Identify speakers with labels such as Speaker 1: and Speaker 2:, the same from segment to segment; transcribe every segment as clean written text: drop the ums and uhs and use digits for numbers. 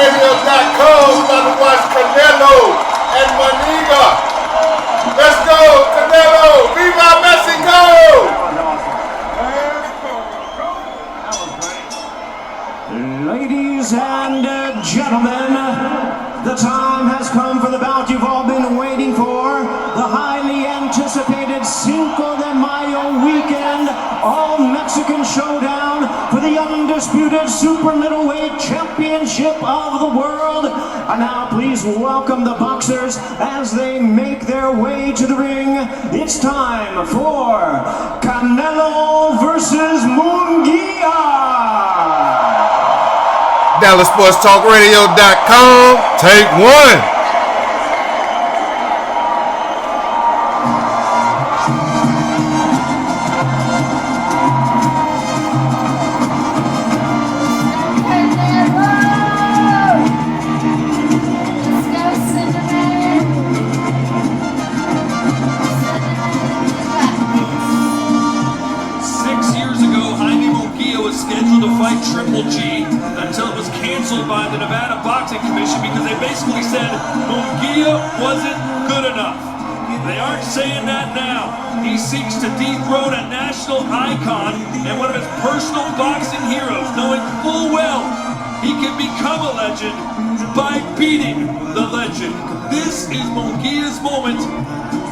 Speaker 1: BoxRadio.com. We're about to watch Canelo and Maniga. Let's go, Canelo! Viva Mexico!
Speaker 2: Ladies and gentlemen, the time has come for the bout you've all been waiting for. The highly anticipated Cinco de Mayo weekend All-Mexican Showdown for the undisputed super middleweight championship of the world. And now please welcome the boxers as they make their way to the ring. It's time for Canelo versus Munguia.
Speaker 1: DallasSportsTalkRadio.com. Take one.
Speaker 3: 6 years ago, Jaime Munguia was scheduled to fight Triple G until it was canceled by the Nevada Boxing Commission because they basically said Munguia wasn't good enough. They aren't saying that now. He seeks to dethrone a national icon and one of his personal boxing heroes, knowing full well he can become a legend by beating the legend. This is Munguia's moment.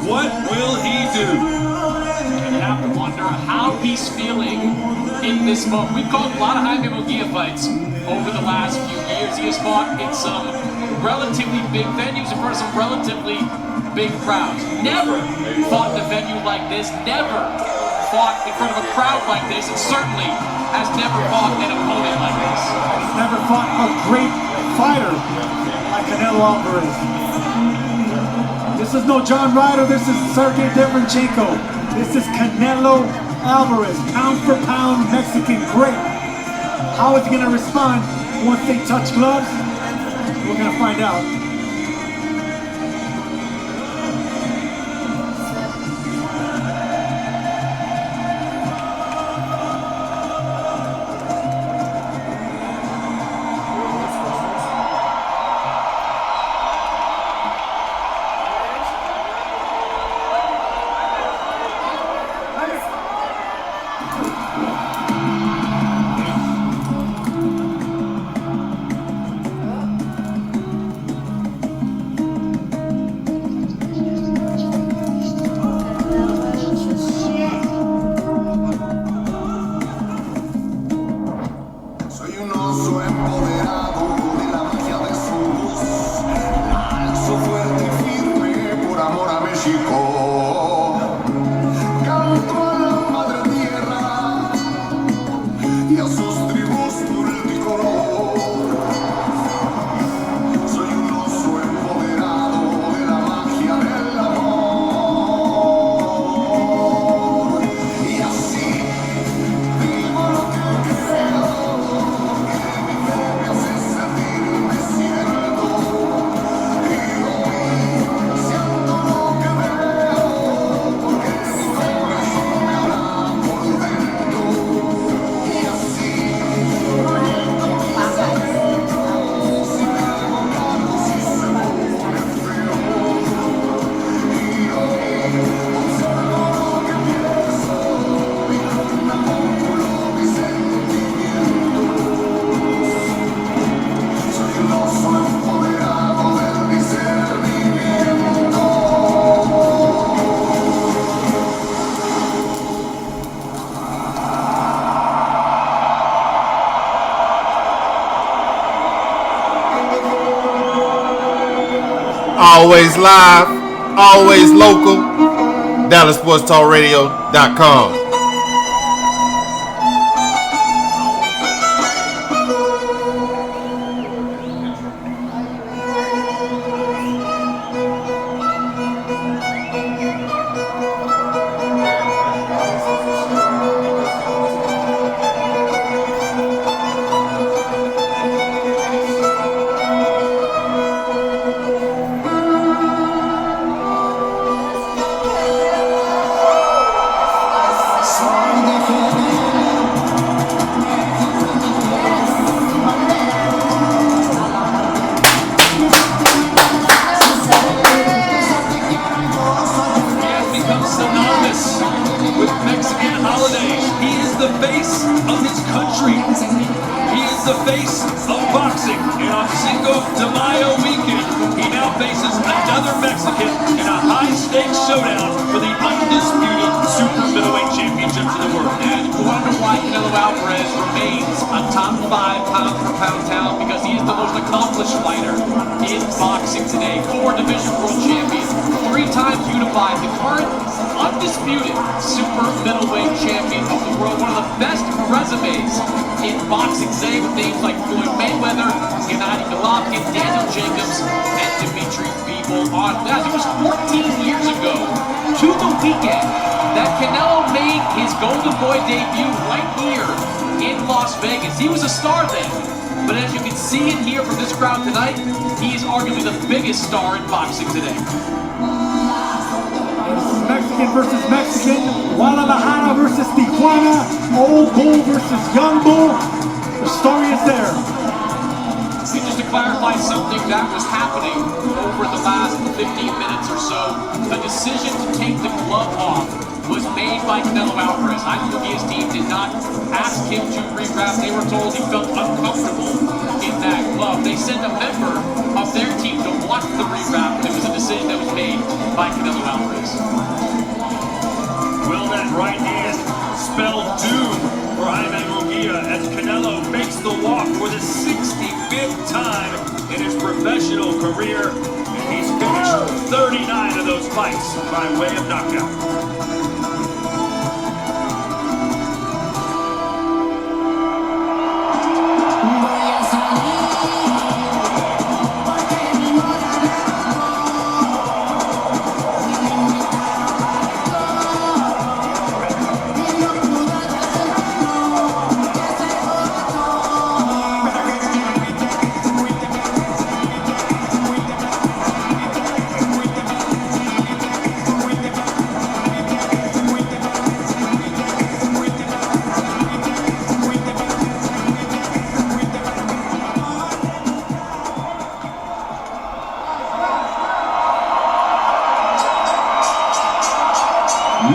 Speaker 3: What will he do?
Speaker 4: You have to wonder how he's feeling in this moment. We've called a lot of Jaime Munguia fights over the last few years. He has fought in some relatively big venues in front of some relatively big crowds. Never fought in a venue like this, never fought in front of a crowd like this, and certainly has never fought an opponent like this.
Speaker 5: He's never fought a great fighter like Canelo Alvarez. This is no John Ryder, this is Sergey Derevyanchenko. This is Canelo Alvarez, pound for pound Mexican great. How is he going to respond once they touch gloves? We're going to find out.
Speaker 1: Always live, always local. DallasSportsTalkRadio.com.
Speaker 3: the face of boxing, and on Cinco de Mayo weekend, he now faces another Mexican in a high-stakes showdown for the undisputed super middleweight championships of the world.
Speaker 4: And you wonder why Canelo Alvarez remains a top 5 pound-for-pound talent, because he is the most accomplished fighter in boxing today. 4 division world champion, 3 times unified, the current undisputed super middleweight champion of the world. One of the best resumes in boxing today, with names like Floyd Mayweather, Gennady Golovkin, Daniel Jacobs, and Dimitri Bivol on that. It was 14 years ago to the weekend that Canelo made his Golden Boy debut right here in Las Vegas. He was a star then, but as you can see and hear from this crowd tonight, he is arguably the biggest star in boxing today.
Speaker 5: Mexican versus Mexican, Guadalajara versus Tijuana, old bull versus young bull. The story is there.
Speaker 4: And just to clarify something that was happening over the last 15 minutes or so, a decision to take the glove off was made by Canelo Alvarez. His team did not ask him to regrab. They were told he felt uncomfortable in that glove. They sent a member of their team to watch the regrab, and it was a decision that was made by Canelo Alvarez.
Speaker 3: Will that right hand spell doom for Jaime Munguia as Canelo makes the walk for the 65th time in his professional career, and he's finished 39 of those fights by way of knockout.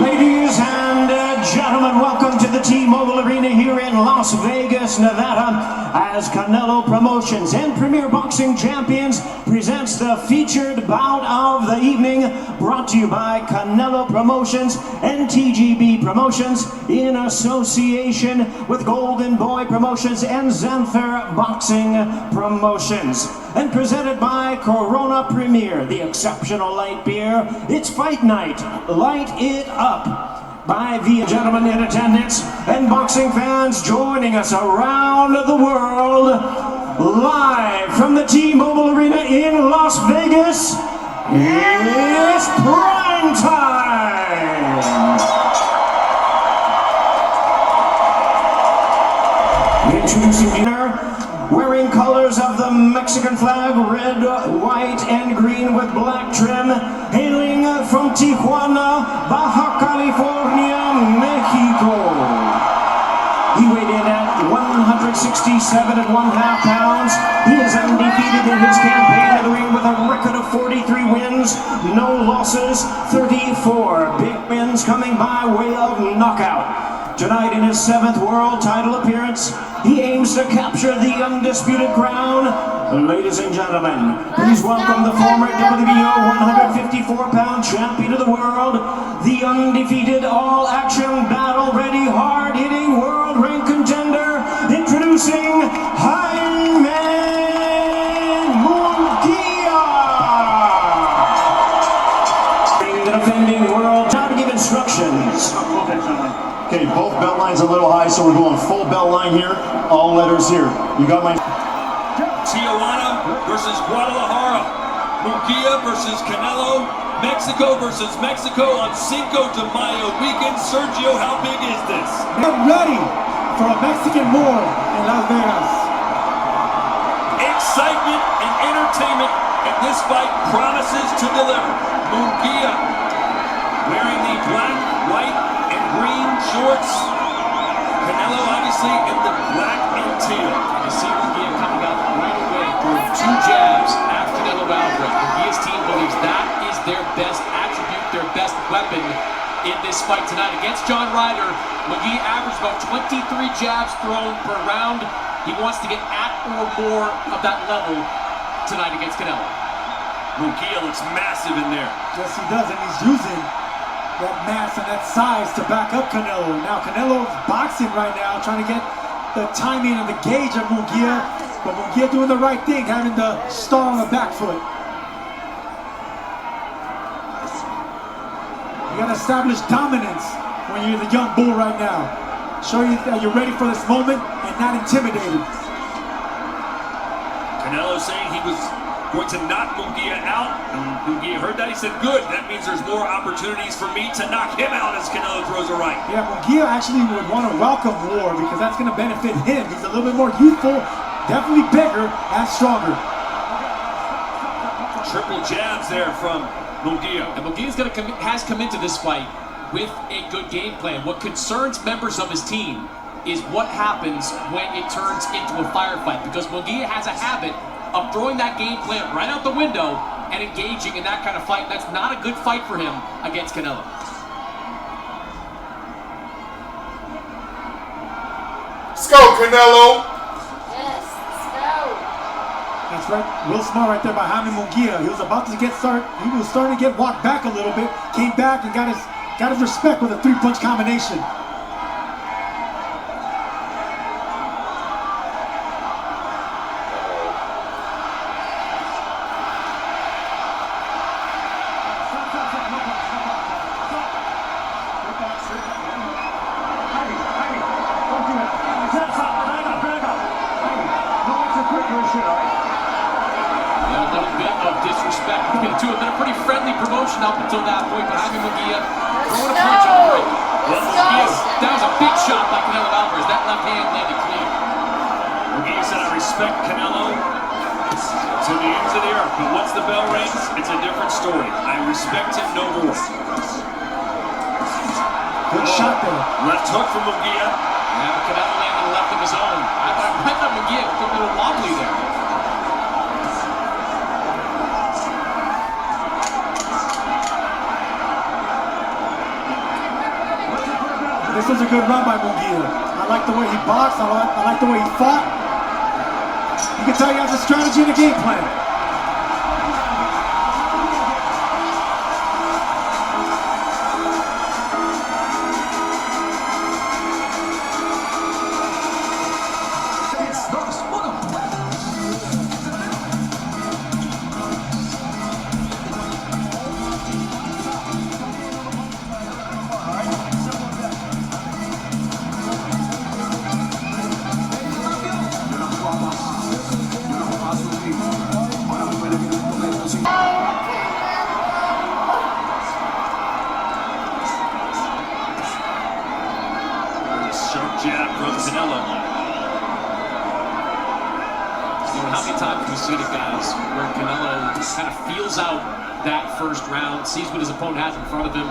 Speaker 2: Ladies and gentlemen, welcome to the T-Mobile Arena here in Las Vegas, Nevada, as Canelo Promotions and Premier Boxing Champions presents the featured bout of the evening, brought to you by Canelo Promotions and TGB Promotions in association with Golden Boy Promotions and Xanther Boxing Promotions, and presented by Corona Premier, the exceptional light beer. It's fight night. Light it up. By the gentlemen in attendance and boxing fans joining us around the world, live from the T-Mobile Arena in Las Vegas, it's prime time! Introducing the winner, wearing colors of the Mexican flag, red, white, and green with black trim, hailing from Tijuana, Baja California, Mexico. He weighed in at 167.5 pounds. He is undefeated in his campaign in the ring with a record of 43 wins, no losses, 34 big wins coming by way of knockout. Tonight in his 7th world title appearance, he aims to capture the undisputed crown. Ladies and gentlemen, please welcome the former WBO 154-pound champion of the world, the undefeated, all-action, battle-ready, hard-hitting, world-ranked contender, introducing Jaime Munguia. The defending world, now to give instructions.
Speaker 6: Okay, both belt lines a little high, so we're going full belt line here, all letters here. You got my...
Speaker 3: Tijuana versus Guadalajara, Munguia versus Canelo, Mexico versus Mexico on Cinco de Mayo weekend. Sergio, how big is this?
Speaker 5: We're ready for a Mexican war in Las Vegas.
Speaker 3: Excitement and entertainment, and this fight promises to deliver. Munguia wearing the black, white, and green shorts. Canelo obviously in the black and teal.
Speaker 4: You see Munguia coming out right away with 2 jabs at Canelo Alvarez. Munguia's team believes that is their best attribute, their best weapon in this fight tonight. Against John Ryder, Munguia averaged about 23 jabs thrown per round. He wants to get at or more of that level tonight against Canelo.
Speaker 3: Munguia looks massive in there.
Speaker 5: Yes, he does, and he's using that mass and that size to back up Canelo. Now Canelo's boxing right now, trying to get the timing and the gauge of Munguia, but Munguia doing the right thing, having the star on the back foot. You gotta establish dominance when you're the young bull right now. Show you that you're ready for this moment and not intimidated.
Speaker 3: Canelo saying he was going to knock Munguia out, and Munguia heard that. He said, good, that means there's more opportunities for me to knock him out as Canelo throws a right.
Speaker 5: Yeah, Munguia actually would want to welcome war because that's going to benefit him. He's a little bit more youthful, definitely bigger and stronger.
Speaker 3: Triple jabs there from Munguia.
Speaker 4: And Munguia has come into this fight with a good game plan. What concerns members of his team is what happens when it turns into a firefight, because Munguia has a habit of throwing that game plan right out the window and engaging in that kind of fight. That's not a good fight for him against Canelo.
Speaker 1: Let's go, Canelo.
Speaker 7: Yes, let's go.
Speaker 5: That's right, real smart right there by Jaime Munguia. He was about to get he was starting to get walked back a little bit, came back and got his respect with a three-punch combination.
Speaker 4: Up until that point, but Jaime Munguia throwing a punch on the break.
Speaker 7: Let's go.
Speaker 4: That was a big shot by Canelo Alvarez. That left hand landed clean.
Speaker 3: Munguia said, I respect Canelo to the ends of the earth, but once the bell rings, it's a different story. I respect him no more.
Speaker 5: Good shot there.
Speaker 3: Left hook from Munguia.
Speaker 4: Yeah, but Canelo landed a left of his own. I thought Munguia looked a little wobbly there.
Speaker 5: This was a good run by Munguia. I like the way he boxed. I like the way he fought. You can tell he has a strategy and a game plan.
Speaker 3: Sharp jab from Canelo.
Speaker 4: How many times have we seen it, guys, where Canelo kind of feels out that first round, sees what his opponent has in front of him,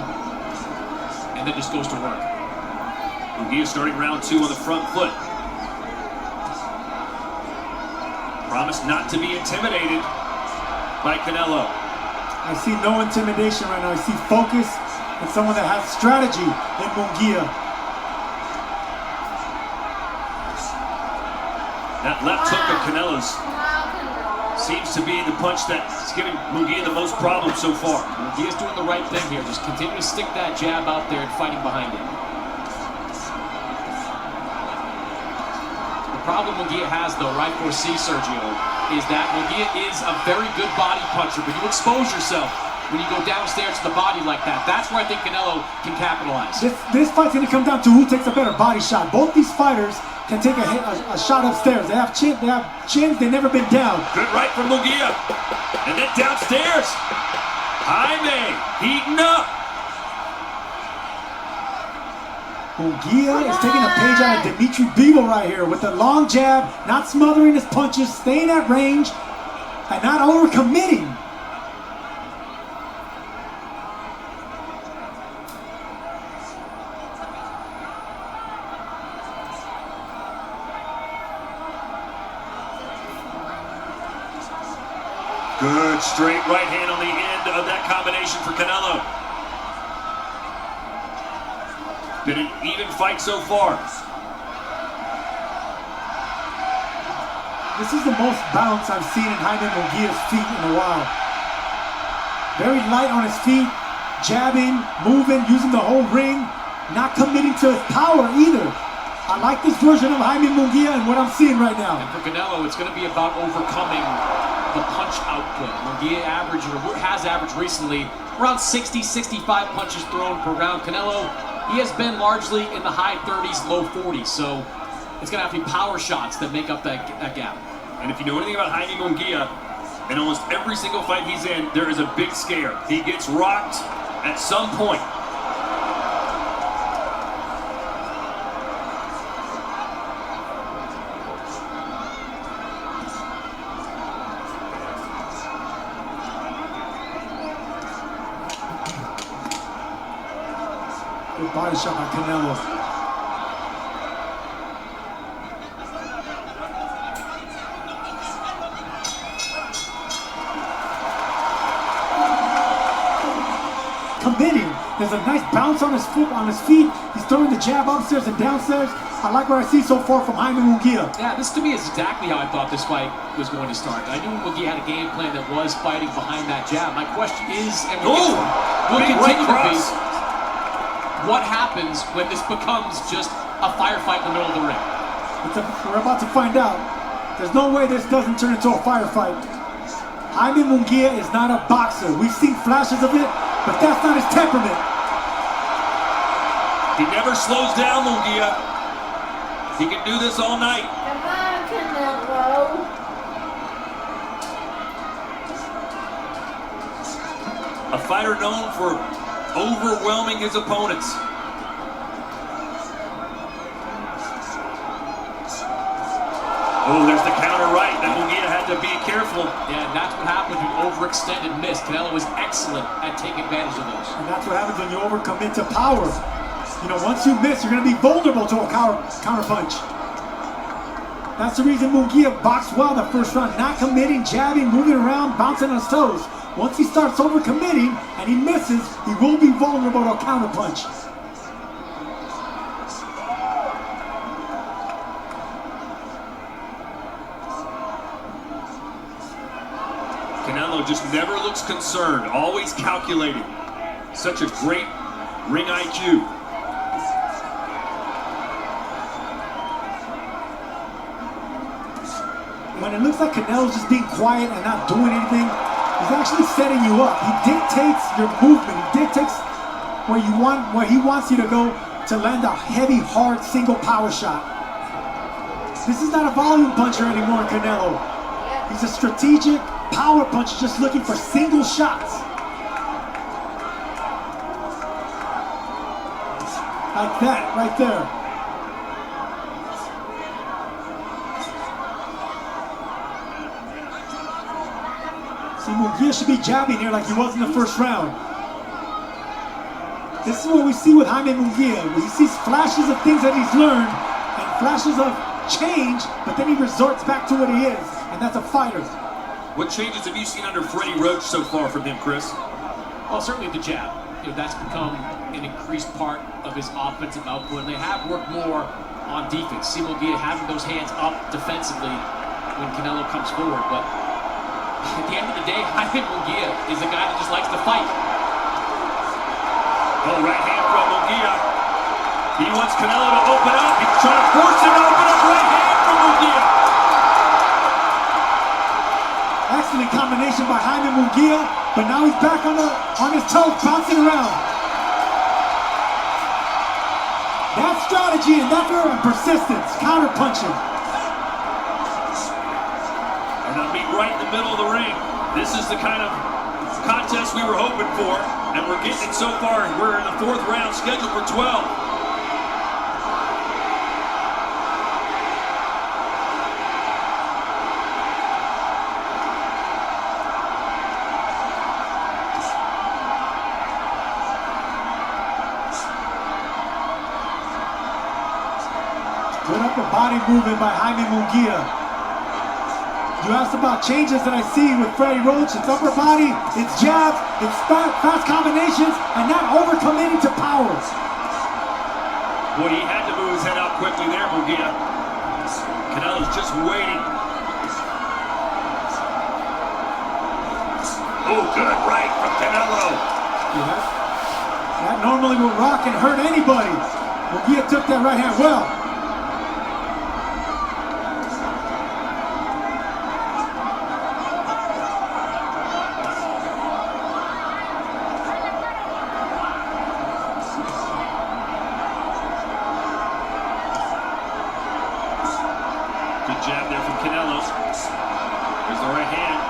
Speaker 4: and then just goes to work.
Speaker 3: Munguia starting round 2 on the front foot. Promised not to be intimidated by Canelo.
Speaker 5: I see no intimidation right now. I see focus and someone that has strategy in Munguia.
Speaker 3: That left hook of Canelo's seems to be the punch that's giving Munguia the most problems so far.
Speaker 4: Munguia's doing the right thing here. Just continue to stick that jab out there and fighting behind it. The problem Munguia has, though, right, foresee, Sergio, is that Munguia is a very good body puncher, but you expose yourself when you go downstairs to the body like that. That's where I think Canelo can capitalize.
Speaker 5: This fight's going to come down to who takes a better body shot. Both these fighters can take a shot upstairs. They have chins, they've never been down.
Speaker 3: Good right from Munguia. And then downstairs, Jaime heating up.
Speaker 5: Munguia is taking a page out of Dimitri Bivol right here with the long jab, not smothering his punches, staying at range, and not overcommitting.
Speaker 3: Good straight right hand on the end of that combination for Canelo. Been an even fight so far.
Speaker 5: This is the most bounce I've seen in Jaime Munguia's feet in a while. Very light on his feet, jabbing, moving, using the whole ring, not committing to his power either. I like this version of Jaime Munguia and what I'm seeing right now.
Speaker 4: And for Canelo, it's going to be about overcoming the punch output. Munguia has averaged recently around 60, 65 punches thrown per round. Canelo, he has been largely in the high 30s, low 40s. So it's going to have to be power shots that make up that gap.
Speaker 3: And if you know anything about Jaime Munguia, in almost every single fight he's in, there is a big scare. He gets rocked at some point.
Speaker 5: Good body shot by Canelo. Committing. There's a nice bounce on his foot, on his feet. He's throwing the jab upstairs and downstairs. I like what I see so far from Jaime Munguia.
Speaker 4: Yeah, this to me is exactly how I thought this fight was going to start. I knew Munguia had a game plan that was fighting behind that jab. My question is, and will continue to be, what happens when this becomes just a firefight in the middle of the ring?
Speaker 5: We're about to find out. There's no way this doesn't turn into a firefight. Jaime Munguia is not a boxer. We've seen flashes of it, but that's not his temperament.
Speaker 3: He never slows down, Munguia. He can do this all night.
Speaker 7: Come on, Canelo.
Speaker 3: A fighter known for overwhelming his opponents. Oh, there's the counter right that Munguia had to be careful.
Speaker 4: Yeah, and that's what happens when you overextend and miss. Canelo is excellent at taking advantage of those.
Speaker 5: And that's what happens when you overcommit to power. You know, once you miss, you're going to be vulnerable to a counter punch. That's the reason Munguia boxed well the first round, not committing, jabbing, moving around, bouncing on his toes. Once he starts overcommitting and he misses, he will be vulnerable to a counter punch.
Speaker 3: Canelo just never looks concerned, always calculating. Such a great ring IQ.
Speaker 5: When it looks like Canelo's just being quiet and not doing anything, he's actually setting you up. He dictates your movement. He dictates where he wants you to go to land a heavy, hard, single power shot. This is not a volume puncher anymore, Canelo. He's a strategic power puncher just looking for single shots. Like that, right there. See, Munguia should be jabbing here like he was in the first round. This is what we see with Jaime Munguia. He sees flashes of things that he's learned and flashes of change, but then he resorts back to what he is, and that's a fighter.
Speaker 3: What changes have you seen under Freddie Roach so far from him, Chris?
Speaker 4: Well, certainly the jab. You know, that's become an increased part of his offensive output, and they have worked more on defense. See Munguia having those hands up defensively when Canelo comes forward, but at the end of the day, Jaime Munguia is a guy that just likes to fight.
Speaker 3: Oh, right hand from Munguia. He wants Canelo to open up. He's trying to force him to open up. Right hand from Munguia.
Speaker 5: Excellent combination by Jaime Munguia, but now he's back on his toes, bouncing around. That strategy and that and persistence, counter punching.
Speaker 3: And they'll meet right in the middle of the ring. This is the kind of contest we were hoping for, and we're getting it so far. We're in the 4th round, scheduled for 12.
Speaker 5: Good upper body movement by Jaime Munguia. You asked about changes that I see with Freddie Roach. It's upper body, it's jabs, it's fast combinations, and not overcommitting to powers.
Speaker 3: Boy, he had to move his head out quickly there, Munguia. Canelo's just waiting. Oh, good right from Canelo.
Speaker 5: Yeah, that normally will rock and hurt anybody. Munguia took that right hand well.
Speaker 3: Good jab there from Canelo. There's the right hand.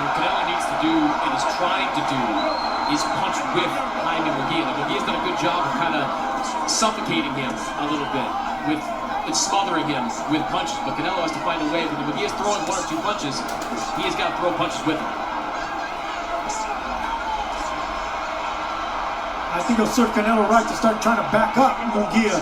Speaker 4: What Canelo needs to do and is trying to do is punch with Jaime Munguia. Now, Munguia's done a good job of kind of suffocating him a little bit with and smothering him with punches, but Canelo has to find a way. When Munguia's throwing one or two punches, he has got to throw punches with him.
Speaker 5: I think it'll serve Canelo right to start trying to back up Munguia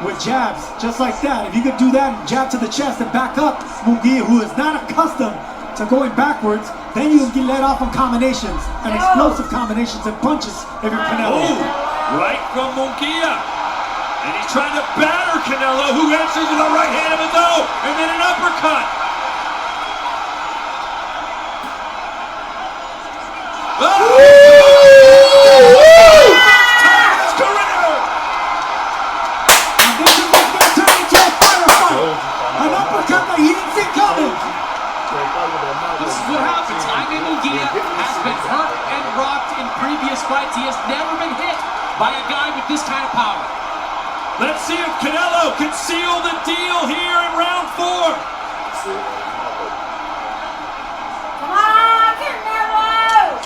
Speaker 5: with jabs, just like that. If you could do that, jab to the chest and back up Munguia, who is not accustomed to going backwards, then you can get let off on combinations and explosive combinations and punches if you're Canelo.
Speaker 3: Oh, right from Munguia. And he's trying to batter Canelo, who answers with a right hand of his own, and then an uppercut.
Speaker 4: This is what happens. Jaime Munguia has been hurt and rocked in previous fights. He has never been hit by a guy with this kind of power.
Speaker 3: Let's see if Canelo can seal the deal here in round 4.
Speaker 7: Come on, Canelo!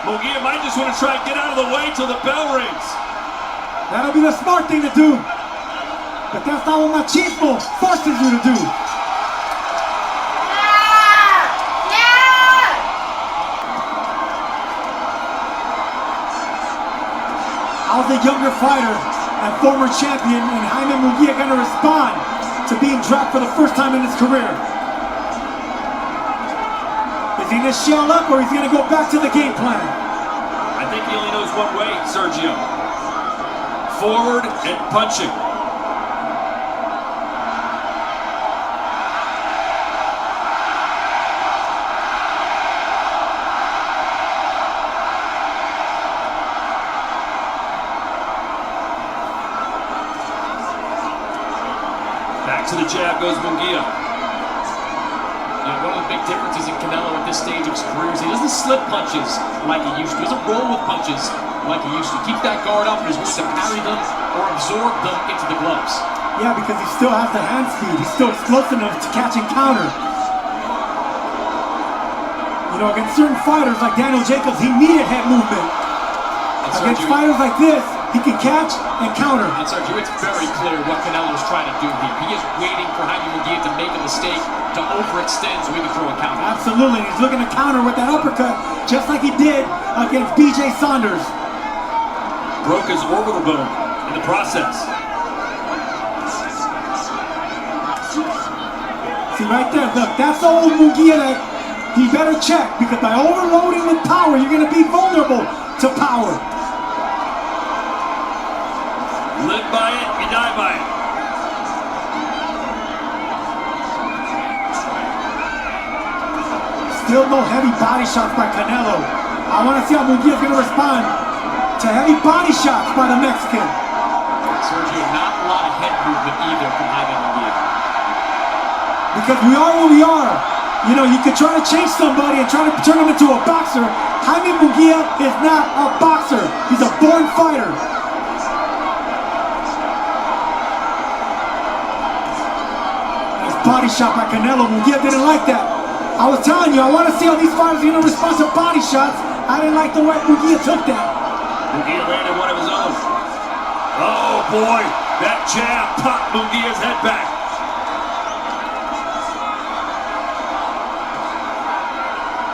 Speaker 3: Munguia might just want to try and get out of the way till the bell rings.
Speaker 5: That'll be the smart thing to do. But that's not what machismo forces you to do. How's a younger fighter and former champion and Jaime Munguia going to respond to being dropped for the first time in his career? Is he going to shell up or is he going to go back to the game plan?
Speaker 3: I think he only knows one way, Sergio. Forward and punching. Back to the jab goes Munguia.
Speaker 4: One of the big differences in Canelo at this stage of his career is he doesn't slip punches like he used to. He doesn't roll with punches like he used to. Keep that guard up and is willing to parry them or absorb them into the gloves.
Speaker 5: Yeah, because he still has the hand speed. He's still explosive enough to catch and counter. You know, against certain fighters like Daniel Jacobs, he needed head movement. Against fighters like this, he can catch and counter.
Speaker 4: And Sergio, it's very clear what Canelo is trying to do here. He is waiting for Jaime Munguia to make a mistake, to overextend so he can throw a counter.
Speaker 5: Absolutely, he's looking to counter with that uppercut, just like he did against BJ Saunders.
Speaker 3: Broke his orbital bone in the process.
Speaker 5: See right there, look, that's the old Munguia that he better check, because by overloading with power, you're going to be vulnerable to power.
Speaker 3: Live by it, you die by it.
Speaker 5: Still no heavy body shots by Canelo. I want to see how Munguia is going to respond to heavy body shots by the Mexican.
Speaker 4: Sergio, not a lot of head movement either from Jaime Munguia.
Speaker 5: Because we are what we are. You know, you could try to change somebody and try to turn him into a boxer. Jaime Munguia is not a boxer. He's a born fighter. Nice body shot by Canelo. Munguia didn't like that. I was telling you, I want to see how these fighters are going to respond to body shots. I didn't like the way Munguia took that.
Speaker 3: Munguia landed one of his own. Oh boy, that jab popped Munguia's head back.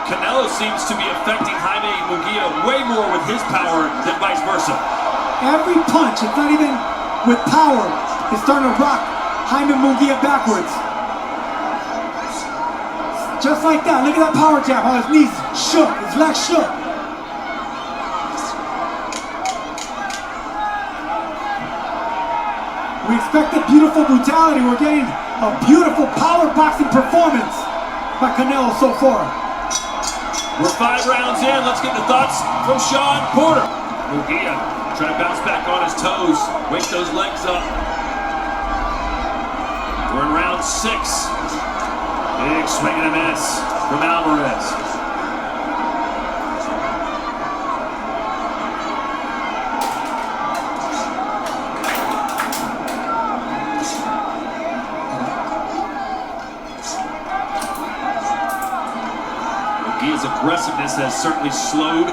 Speaker 3: Canelo seems to be affecting Jaime Munguia way more with his power than vice versa.
Speaker 5: Every punch, it's not even with power, is starting to rock Jaime Munguia backwards. Just like that, look at that power jab, how his knees shook, his legs shook. We expected beautiful brutality. We're getting a beautiful power boxing performance by Canelo so far.
Speaker 3: We're 5 rounds in. Let's get the thoughts from Shawn Porter. Munguia trying to bounce back on his toes. Wake those legs up. We're in round 6. Big swing and a miss from Alvarez. Munguia's aggressiveness has certainly slowed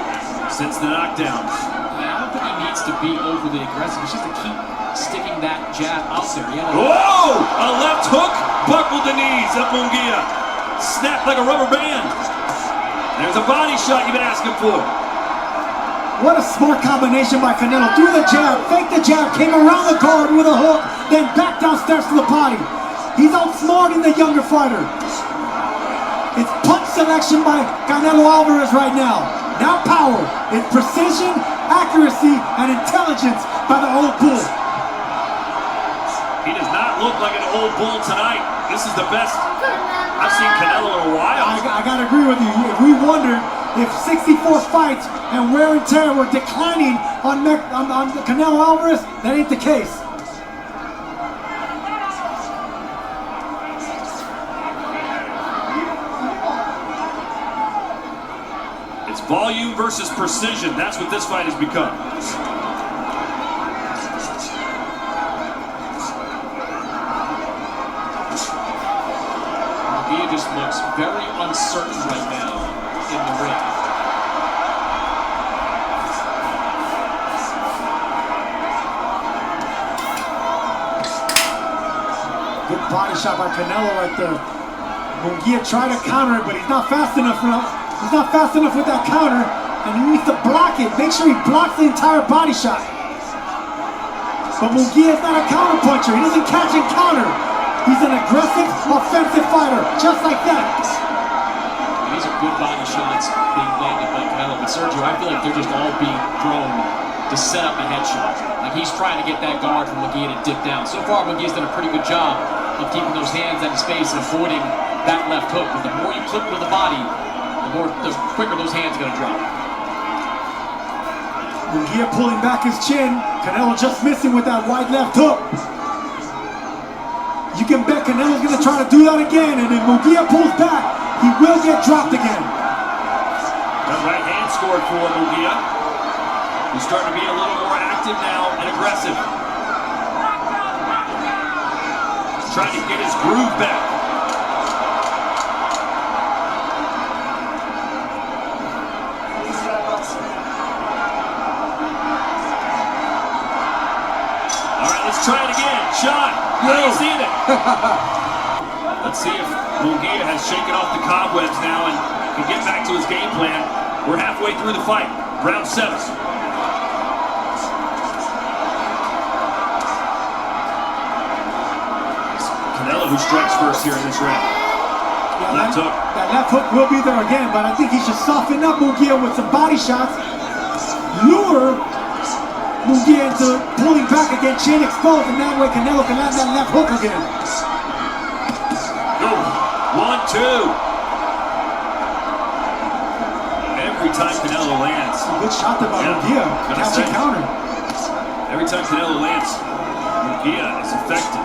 Speaker 3: since the knockdowns.
Speaker 4: I don't think he needs to be overly aggressive. It's just to keep sticking that jab out there.
Speaker 3: Whoa! A left hook buckled the knees of Munguia. Snapped like a rubber band. There's a body shot you've been asking for.
Speaker 5: What a smart combination by Canelo. Threw the jab, faked the jab, came around the guard with a hook, then back downstairs to the body. He's outsmarting the younger fighter. It's punch selection by Canelo Alvarez right now. Now power. It's precision, accuracy, and intelligence by the old bull.
Speaker 3: He does not look like an old bull tonight. This is the best I've seen Canelo in a while.
Speaker 5: I gotta agree with you. If we wondered if 64 fights and wear and tear were declining on Canelo Alvarez, that ain't the case.
Speaker 3: It's volume versus precision. That's what this fight has become.
Speaker 4: Munguia just looks very uncertain right now in the ring.
Speaker 5: Good body shot by Canelo right there. Munguia tried to counter it, but he's not fast enough now. He's not fast enough with that counter, and he needs to block it. Make sure he blocks the entire body shot. But Munguia is not a counter puncher. He doesn't catch and counter. He's an aggressive, offensive fighter, just like that.
Speaker 4: These are good body shots being landed by Canelo, but Sergio, I feel like they're just all being thrown to set up a headshot. Like he's trying to get that guard from Munguia to dip down. So far, Munguia's done a pretty good job of keeping those hands out of space and avoiding that left hook. But the more you clip with the body, the quicker those hands are going to drop.
Speaker 5: Munguia pulling back his chin. Canelo just missing with that wide left hook. You can bet Canelo's going to try to do that again, and if Munguia pulls back, he will get dropped again.
Speaker 3: That right hand scored for Munguia. He's starting to be a little more active now and aggressive. He's trying to get his groove back. Try it again. Shawn, how are you seeing it? Let's see if Munguia has shaken off the cobwebs now and can get back to his game plan. We're halfway through the fight. Round 7. Canelo who strikes first here in this round.
Speaker 5: Yeah,
Speaker 3: left hook.
Speaker 5: That left hook will be there again, but I think he should soften up Munguia with some body shots. Lure Munguia into pulling back again, chin exposed, and that way Canelo can land that left hook again.
Speaker 3: Go. 1, 2. Every time Canelo lands.
Speaker 5: Good shot there by Munguia. Catch and counter.
Speaker 3: Every time Canelo lands, Munguia is effective.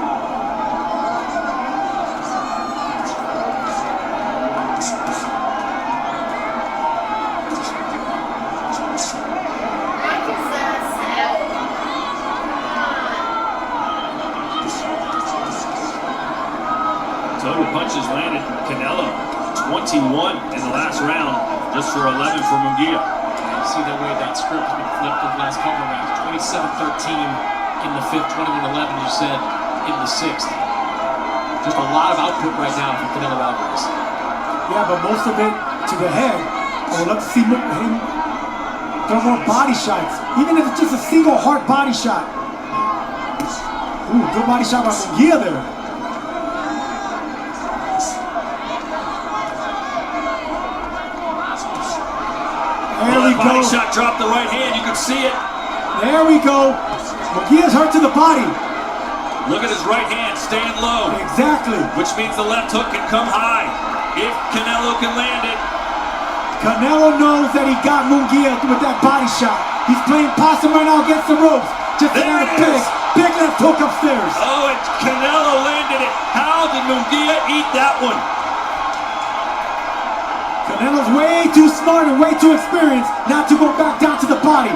Speaker 3: Total punches landed Canelo 21 in the last round, just for 11 for Munguia.
Speaker 4: You see the way that script has been flipped over the last couple of rounds. 27-13 in the 5th, 21-11, you said, in the 6th. Just a lot of output right now from Canelo Alvarez.
Speaker 5: Yeah, but most of it to the head. I would love to see him throw more body shots, even if it's just a single hard body shot. Ooh, good body shot by Munguia there. There we go.
Speaker 3: Body shot dropped the right hand. You could see it.
Speaker 5: There we go. Munguia's hurt to the body.
Speaker 3: Look at his right hand staying low.
Speaker 5: Exactly.
Speaker 3: Which means the left hook can come high if Canelo can land it.
Speaker 5: Canelo knows that he got Munguia with that body shot. He's playing possum right now against the ropes. Just
Speaker 3: There
Speaker 5: another
Speaker 3: it is.
Speaker 5: big left hook upstairs.
Speaker 3: Oh, and Canelo landed it. How did Munguia eat that one?
Speaker 5: Canelo's way too smart and way too experienced not to go back down to the body.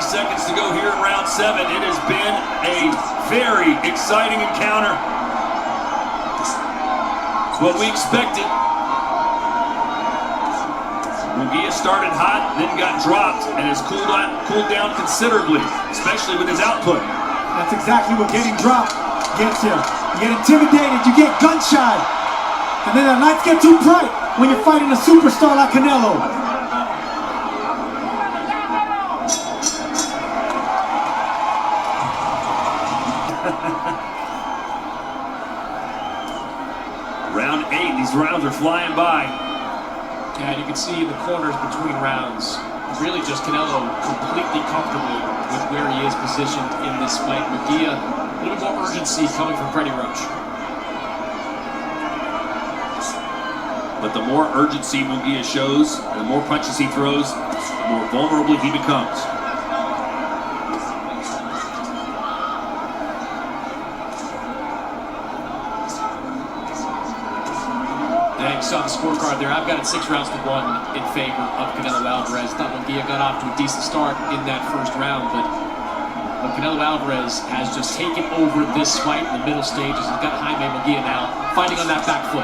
Speaker 3: Seconds to go here in round 7. It has been a very exciting encounter. It's what we expected. Munguia started hot, then got dropped, and has cooled down considerably, especially with his output.
Speaker 5: That's exactly what getting dropped gets you. You get intimidated, you get gun shy, and then the lights get too bright when you're fighting a superstar like Canelo.
Speaker 3: Round 8, these rounds are flying by.
Speaker 4: Yeah, and you can see in the corners between rounds, really just Canelo completely comfortable with where he is positioned in this fight. Munguia, a little bit more urgency coming from Freddie Roach.
Speaker 3: But the more urgency Munguia shows, and the more punches he throws, the more vulnerable he becomes.
Speaker 4: Saw the scorecard there. I've got it 6 rounds to 1 in favor of Canelo Alvarez. Thought Munguia got off to a decent start in that first round, but Canelo Alvarez has just taken over this fight in the middle stages. He's got Jaime Munguia now fighting on that back foot.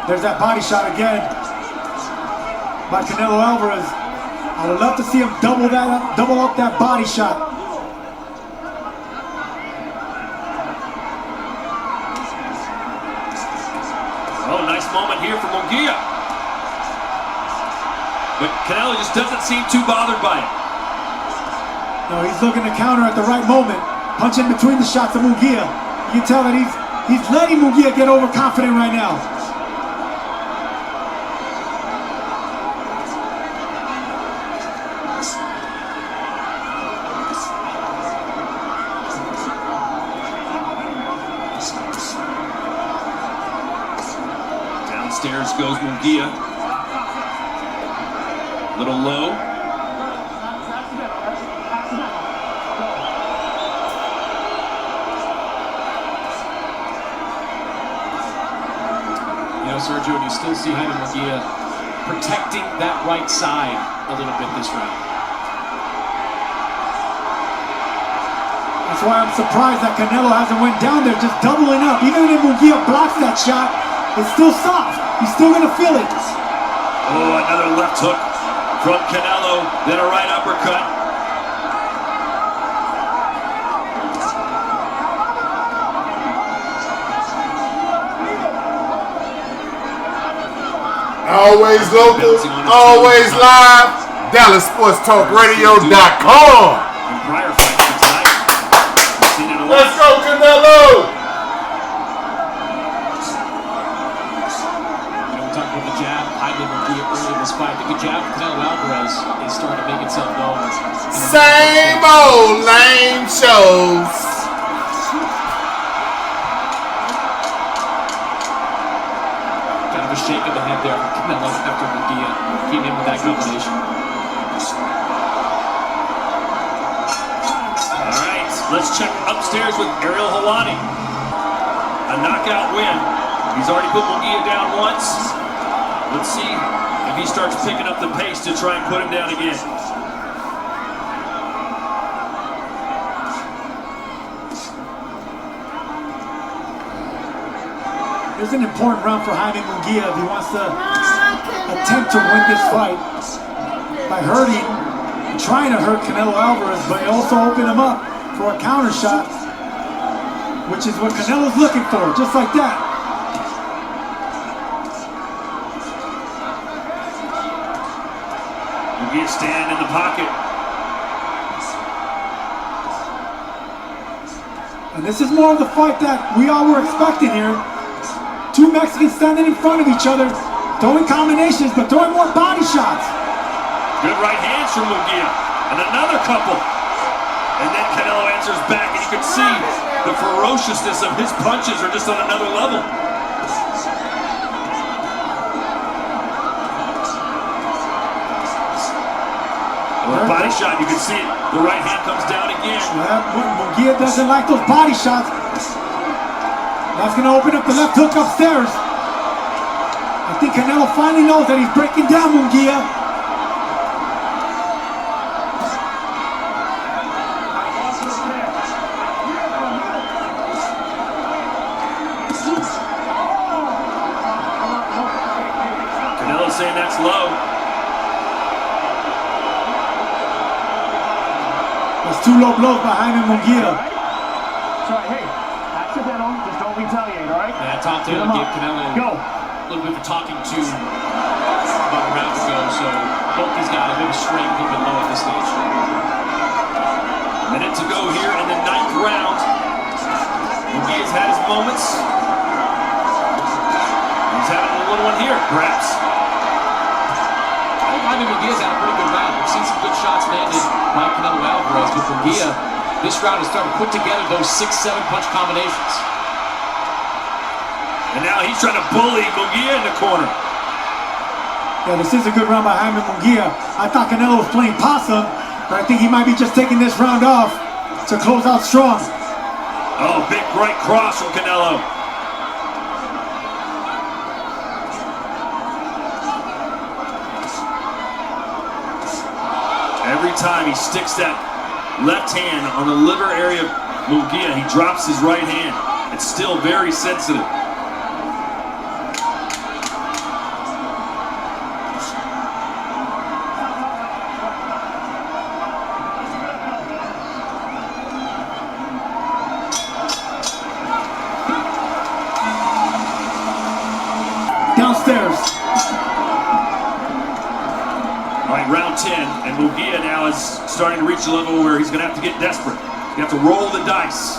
Speaker 5: There's that body shot again by Canelo Alvarez. I would love to see him double up that body shot.
Speaker 3: Oh, nice moment here for Munguia. But Canelo just doesn't seem too bothered by it.
Speaker 5: No, he's looking to counter at the right moment. Punch in between the shots of Munguia. You can tell that he's letting Munguia get overconfident right now.
Speaker 3: Downstairs goes Munguia. Little low.
Speaker 4: You know, Sergio, you still see Jaime Munguia protecting that right side a little bit this round.
Speaker 5: That's why I'm surprised that Canelo hasn't went down there, just doubling up. Even if Munguia blocks that shot, it's still soft. He's still gonna feel it.
Speaker 3: Oh, another left hook from Canelo, then a right uppercut.
Speaker 1: Always local, always live. DallasSportsTalkRadio.com.
Speaker 3: In prior fights tonight, we've seen it a lot.
Speaker 1: Let's go, Canelo.
Speaker 4: Fight. The good jab from Canelo Alvarez is starting to make itself known.
Speaker 1: Same old lame shows.
Speaker 4: Kind of a shake of the head there from Canelo after Munguia came in with that combination.
Speaker 3: All right, let's check upstairs with Ariel Helwani. A knockout win. He's already put Munguia down once. Let's see if he starts picking up the pace to try and put him down again.
Speaker 5: It's an important round for Jaime Munguia if he wants to attempt to win this fight by hurting, trying to hurt Canelo Alvarez, but also open him up for a counter shot, which is what Canelo's looking for, just like that.
Speaker 3: Munguia standing in the pocket.
Speaker 5: And this is more of the fight that we all were expecting here. Two Mexicans standing in front of each other, throwing combinations, but throwing more body shots.
Speaker 3: Good right hands from Munguia. And another couple. And then Canelo answers back, and you can see the ferociousness of his punches are just on another level. The body shot, you can see it. The right hand comes down again.
Speaker 5: Munguia doesn't like those body shots. That's going to open up the left hook upstairs. I think Canelo finally knows that he's breaking down Munguia.
Speaker 3: Canelo's saying that's low.
Speaker 5: There's two low blows behind him, Munguia.
Speaker 8: Sorry, hey, accidental, just don't retaliate, all right?
Speaker 4: Yeah, Tom Taylor gave Canelo a little bit of talking to about a round ago, so both these guys are a little straight, a little bit low at this stage.
Speaker 3: Minute to go here in the 9th round. Munguia's had his moments. He's having a little one here, perhaps.
Speaker 4: I think Jaime Munguia's had a pretty good round. We've seen some good shots landed by Canelo Alvarez, but Munguia, this round is starting to put together those 6-7 punch combinations.
Speaker 3: And now he's trying to bully Munguia in the corner.
Speaker 5: Yeah, this is a good round by Jaime Munguia. I thought Canelo was playing possum, but I think he might be just taking this round off to close out strong.
Speaker 3: Oh, big right cross from Canelo. Every time he sticks that left hand on the liver area of Munguia, he drops his right hand. It's still very sensitive.
Speaker 5: Downstairs.
Speaker 3: All right, round 10, and Munguia now is starting to reach a level where he's going to have to get desperate. You have to roll the dice.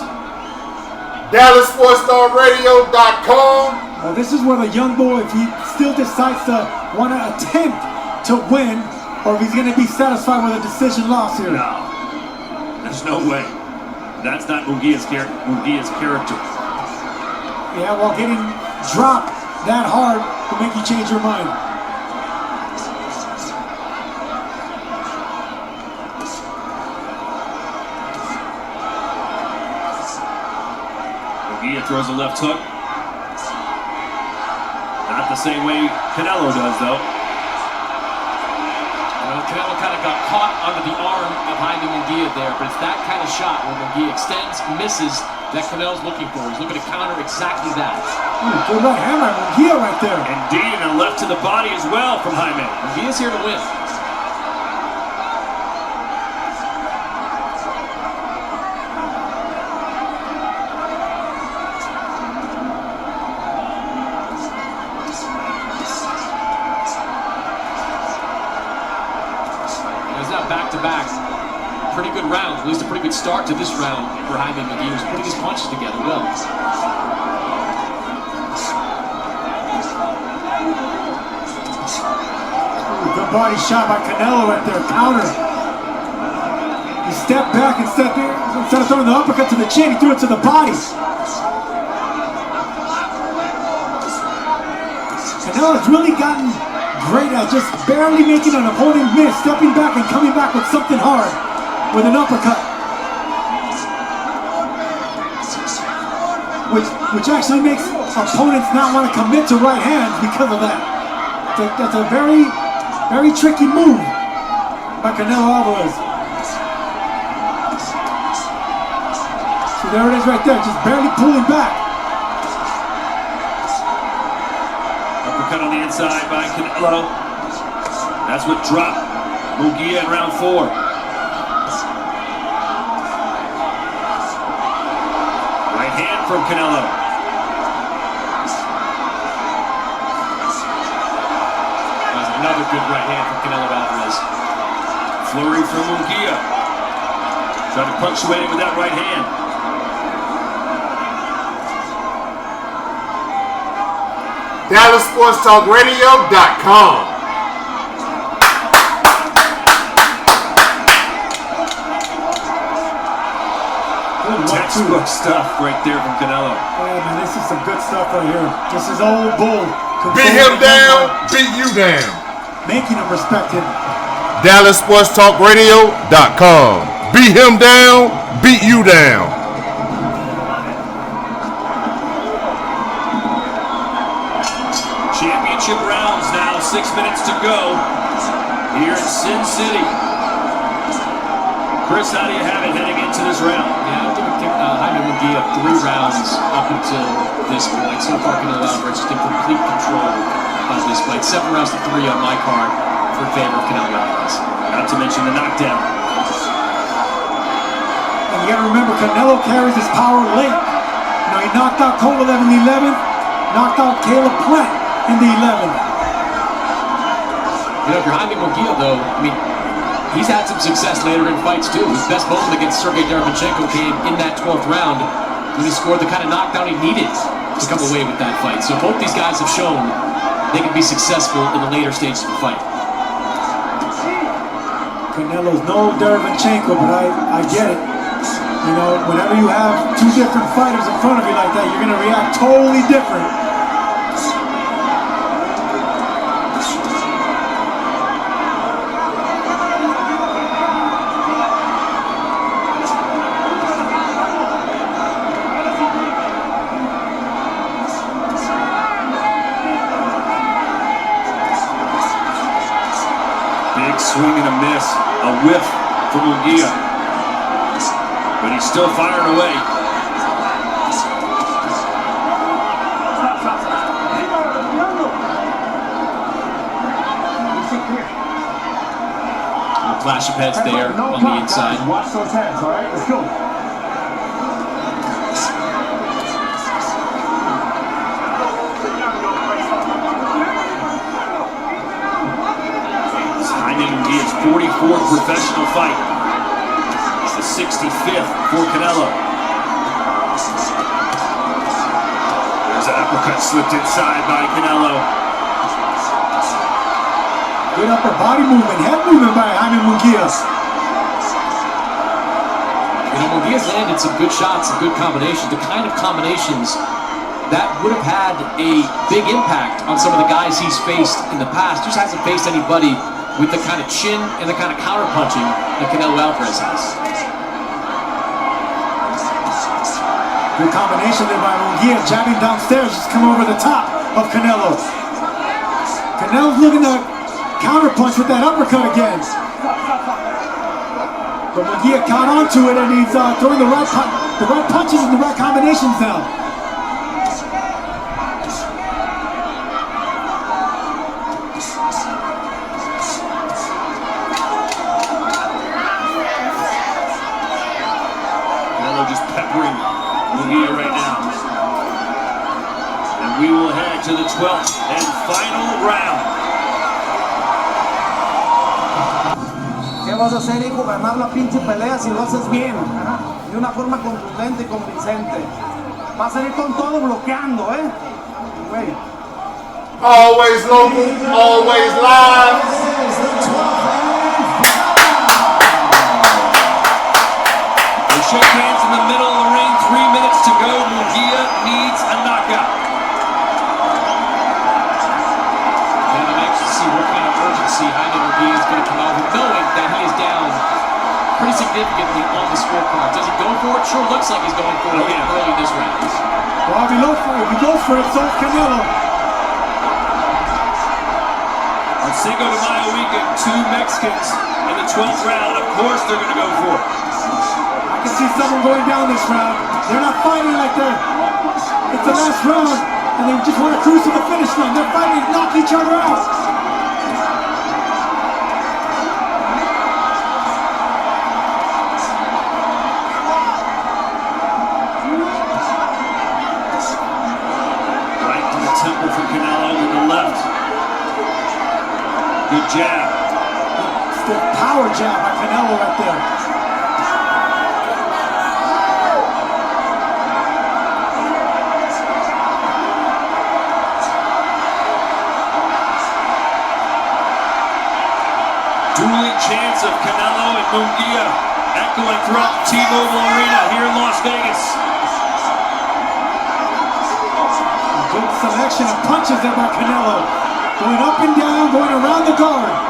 Speaker 1: DallasSportsStarRadio.com.
Speaker 5: Well, this is where the young boy, if he still decides to want to attempt to win, or if he's going to be satisfied with a decision loss here.
Speaker 3: No, there's no way. That's not Munguia's character.
Speaker 5: Yeah, well, getting dropped that hard will make you change your mind.
Speaker 3: Munguia throws a left hook. Not the same way Canelo does, though.
Speaker 4: Well, Canelo kind of got caught under the arm of Jaime Munguia there, but it's that kind of shot where Munguia extends, misses, that Canelo's looking for. He's looking to counter exactly that.
Speaker 5: Good right hand by Munguia right there.
Speaker 3: Indeed, and a left to the body as well from Jaime.
Speaker 4: Munguia's here to win. There's that back-to-back. Pretty good round, at least a pretty good start to this round for Jaime Munguia. He's putting his punches together well.
Speaker 5: Good body shot by Canelo right there, counter. He stepped back instead of throwing the uppercut to the chin, he threw it to the body. Canelo's really gotten great at just barely making an opponent miss, stepping back and coming back with something hard, with an uppercut. Which actually makes opponents not want to commit to right hands because of that. That's a very, very tricky move by Canelo Alvarez. So there it is right there, just barely pulling back.
Speaker 3: Uppercut on the inside by Canelo. That's what dropped Munguia in round 4. Right hand from Canelo.
Speaker 4: Another good right hand from Canelo Alvarez.
Speaker 3: Flurry from Munguia. Trying to punctuate it with that right hand.
Speaker 1: DallasSportsTalkRadio.com.
Speaker 3: Textbook stuff right there from Canelo.
Speaker 5: Yeah, man, this is some good stuff right here. This is old bull.
Speaker 1: Beat him down, beat you down.
Speaker 5: Making him respect him.
Speaker 1: DallasSportsTalkRadio.com. Beat him down, beat you down.
Speaker 3: Championship rounds now, 6 minutes to go here in Sin City. Chris, how do you have it heading into this round?
Speaker 4: Yeah, I'll give Jaime Munguia 3 rounds up until this point. So far, Canelo Alvarez is in complete control of this fight. 7 rounds to 3 on my card for favor of Canelo Alvarez.
Speaker 3: Not to mention the knockdown.
Speaker 5: And you gotta remember, Canelo carries his power late. You know, he knocked out Kovalev in the 11th, knocked out Caleb Plant in the 11th.
Speaker 4: You know, if you're Jaime Munguia, though, I mean, he's had some success later in fights, too. His best moment against Sergey Derevyanchenko came in that 12th round when he scored the kind of knockdown he needed to come away with that fight. So both these guys have shown they can be successful in the later stages of the fight.
Speaker 5: Canelo's no Derevyanchenko, but I get it. You know, whenever you have 2 different fighters in front of you like that, you're going to react totally different.
Speaker 3: Big swing and a miss. A whiff for Munguia. But he's still firing away.
Speaker 4: A flash of heads there on the inside.
Speaker 8: Watch those heads, all right? Let's go.
Speaker 3: Jaime Munguia's 44th professional fight. It's the 65th for Canelo. There's an uppercut slipped inside by Canelo.
Speaker 5: Good upper body movement, head movement by Jaime Munguia.
Speaker 4: You know, Munguia's landed some good shots, some good combinations, the kind of combinations that would have had a big impact on some of the guys he's faced in the past. Just hasn't faced anybody with the kind of chin and the kind of counter-punching that Canelo Alvarez has.
Speaker 5: Good combination there by Munguia, jabbing downstairs, just come over the top of Canelo. Canelo's looking to counter-punch with that uppercut again. But Munguia caught onto it and he's throwing the right punches and the right combinations now.
Speaker 3: Canelo just peppering Munguia right now. And we will head to the 12th and final round.
Speaker 2: ¿Qué vas a hacer, hijo? Ganar la pinche pelea si lo haces bien. De una forma contundente y convincente. Va a salir con todo bloqueando, Güey.
Speaker 1: Always local, always live.
Speaker 3: They shake hands in the middle of the ring. 3 minutes to go. Munguia needs a knockout.
Speaker 4: And I'm anxious to see what kind of urgency Jaime Munguia is going to come out with, knowing that he is down pretty significantly on the scorecard. Does he go for it? Sure looks like he's going for it early this round.
Speaker 5: Well, if he goes for it, so is Canelo.
Speaker 3: On Cinco de Mayo weekend, 2 Mexicans in the 12th round. Of course they're going to go for it.
Speaker 5: I can see someone going down this round. They're not fighting like it's the last round, and they just want to cruise to the finish line. They're fighting to knock each other out.
Speaker 3: Right to the temple for Canelo with the left. Good jab.
Speaker 5: Good power jab by Canelo right there.
Speaker 3: Dueling chants of Canelo and Munguia echoing throughout T-Mobile Arena here in Las Vegas.
Speaker 5: Good selection of punches there by Canelo. Going up and down, going around the guard.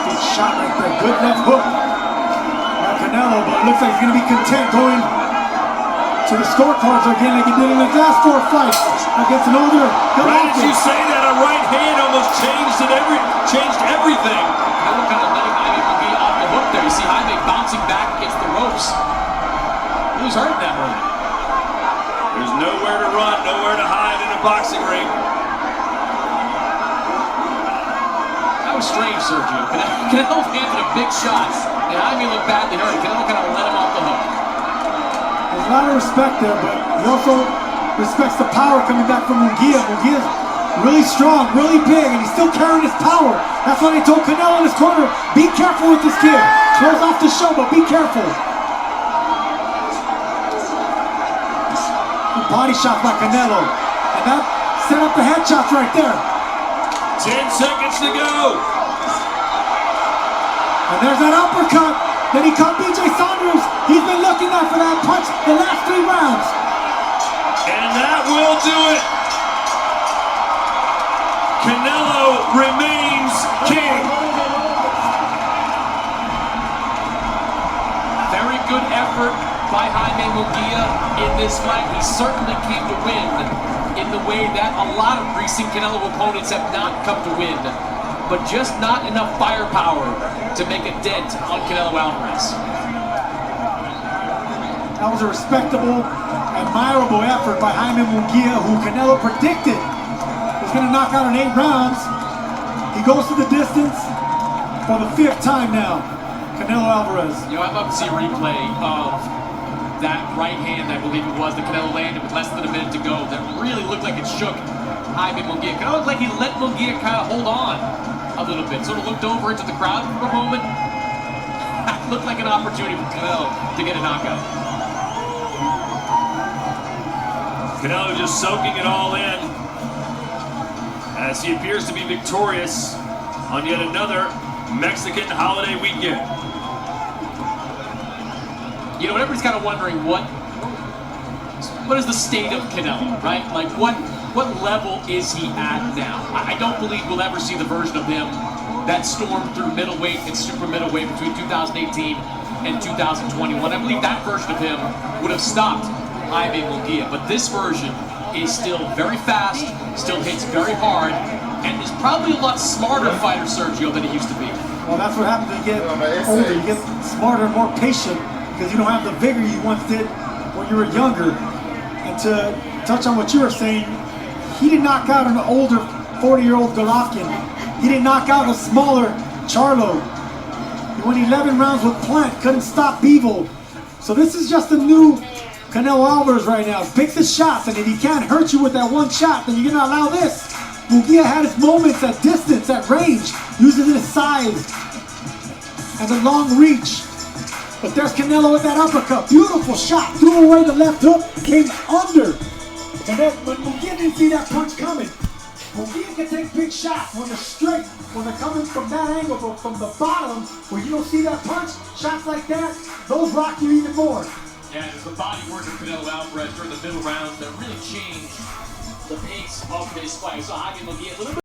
Speaker 5: Good shot right there. Good left hook by Canelo, but it looks like he's going to be content going to the scorecards again like he did in his last 4 fights against an older
Speaker 3: Right as you
Speaker 5: Golovkin.
Speaker 3: say that, a right hand almost changed everything.
Speaker 4: Canelo kind of letting Jaime Munguia off the hook there. You see Jaime bouncing back against the ropes. He was hurt in that moment.
Speaker 3: There's nowhere to run, nowhere to hide in a boxing ring.
Speaker 4: That was strange, Sergio. Canelo landed a big shot, and Jaime looked badly hurt. Canelo kind of let him off the hook.
Speaker 5: There's a lot of respect there, but he also respects the power coming back from Munguia. Munguia's really strong, really big, and he's still carrying his power. That's why they told Canelo in his corner, be careful with this kid. Throws off the show, but be careful. Good body shot by Canelo. And that set up the headshots right there.
Speaker 3: 10 seconds to go.
Speaker 5: And there's that uppercut that he caught BJ Saunders. He's been looking out for that punch the last 3 rounds.
Speaker 3: And that will do it. Canelo remains king.
Speaker 4: Very good effort by Jaime Munguia in this fight. He certainly came to win in the way that a lot of recent Canelo opponents have not come to win, but just not enough firepower to make a dent on Canelo Alvarez.
Speaker 5: That was a respectable, admirable effort by Jaime Munguia, who Canelo predicted was going to knock out in 8 rounds. He goes to the distance for the 5th time now. Canelo Alvarez.
Speaker 4: You know, I'd love to see a replay of that right hand, I believe it was, that Canelo landed with less than a minute to go. That really looked like it shook Jaime Munguia. Kind of looked like he let Munguia kind of hold on a little bit. Sort of looked over into the crowd for a moment. Looked like an opportunity for Canelo to get a knockout.
Speaker 3: Canelo just soaking it all in as he appears to be victorious on yet another Mexican holiday weekend.
Speaker 4: You know, everybody's kind of wondering what is the state of Canelo, right? Like what level is he at now? I don't believe we'll ever see the version of him that stormed through middleweight and super middleweight between 2018 and 2021. I believe that version of him would have stopped Jaime Munguia, but this version is still very fast, still hits very hard, and is probably a lot smarter fighter, Sergio, than he used to be.
Speaker 5: Well, that's what happens when you get older. You get smarter and more patient because you don't have the vigor you once did when you were younger. And to touch on what you were saying, he did knock out an older 40-year-old Golovkin. He didn't knock out a smaller Charlo. He went 11 rounds with Plant, couldn't stop Bivol. So this is just a new Canelo Alvarez right now. Picks his shots, and if he can't hurt you with that one shot, then you're gonna allow this. Munguia had his moments at distance, at range, using his size and the long reach. But there's Canelo with that uppercut. Beautiful shot. Threw away the left hook, came under. And then when Munguia didn't see that punch coming, Munguia can take big shots when they're straight, when they're coming from that angle, but from the bottom, where you don't see that punch, shots like that, those rock you even more.
Speaker 4: Yeah, it's the body work of Canelo Alvarez during the middle rounds that really changed the pace of his fight. So Jaime Munguia a little bit